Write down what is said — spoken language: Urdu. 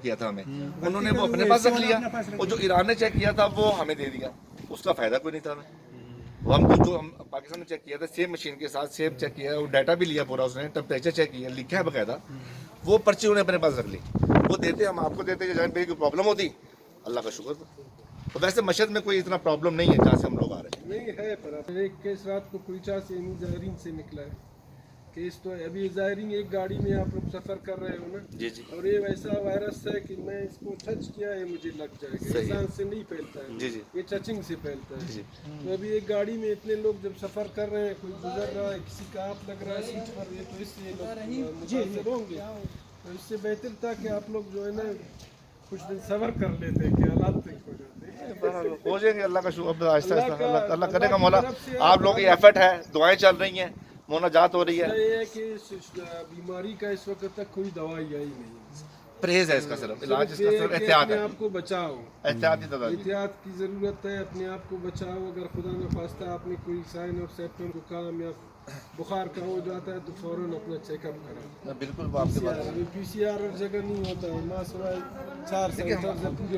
کیا تھا ہمیں، انہوں نے وہ اپنے پاس رکھ لیا، اور جو ایران نے چیک کیا تھا وہ ہمیں دے دیا، اس کا فائدہ کوئی نہیں تھا ہمیں۔ وہ ہم جو ہم پاکستان نے چیک کیا تھا سیم مشین کے ساتھ، سیم چیک کیا، وہ ڈیٹا بھی لیا پورا، اس نے ٹمپریچر چیک کیا، لکھا ہے باقاعدہ، وہ پرچی انہوں نے اپنے پاس رکھ لی، وہ دیتے ہم آپ کو دیتے کہ جہاں پہ کوئی پرابلم ہوتی، اللہ کا شکر تھا۔ تو ویسے مشہد میں کوئی اتنا پرابلم نہیں ہے جہاں سے ہم لوگ آ رہے ہیں۔ نہیں ہے، پر ایک کیس رات کو کوئچہ سے زائرین سے نکلا ہے کیس، تو ابھی زائرین ایک گاڑی میں آپ لوگ سفر کر رہے ہو نا، جی جی اور یہ ویسا وائرس ہے کہ میں اس کو ٹچ کیا ہے مجھے لگ جائے گا، صحیح ہے۔ انسان سے نہیں پھیلتا ہے، جی جی یہ ٹچنگ سے پھیلتا ہے۔ جی تو ابھی ایک گاڑی میں اتنے لوگ جب سفر کر رہے ہیں، کوئی گزر رہا ہے، کسی کا ہاتھ لگ رہا ہے سیٹ پر، یہ تو اس سے لوگ متاثر ہوں گے۔ تو اس سے بہتر تھا کہ آپ لوگ جو ہے نا کچھ دن صبر کر لیتے کہ حالات ٹھیک ہو جاتے۔ ہو جائیں گے، اللہ کا شکر، آہستہ آہستہ اللہ کرے گا کی مولا۔ طرف سے آپ لوگوں کی ایفرٹ ہے، دعائیں چل رہی ہیں، مناجات ہو رہی ہے، یہ ہے کہ اس بیماری کا اس وقت تک کوئی دوائی آئی نہیں، پرہیز ہے اس کا، صرف علاج اس صرف کا یہ صرف ہے کہ احتیاط اپنے ہے، آپ کو بچاؤ، احتیاطی تدابیر۔ احتیاط کی ضرورت ہے، اپنے آپ کو بچاؤ۔ اگر خدا نخواستہ آپ نے کوئی سائن اور سیمپٹم کو کام یا بخار کا ہو جاتا ہے تو فوراً اپنا چیک اپ کرو۔ بالکل وہ آپ کی بات ہے۔ پی سی آر ہر جگہ نہیں ہوتا ہے، ماں سوائے 4 سینٹرز ہے پورے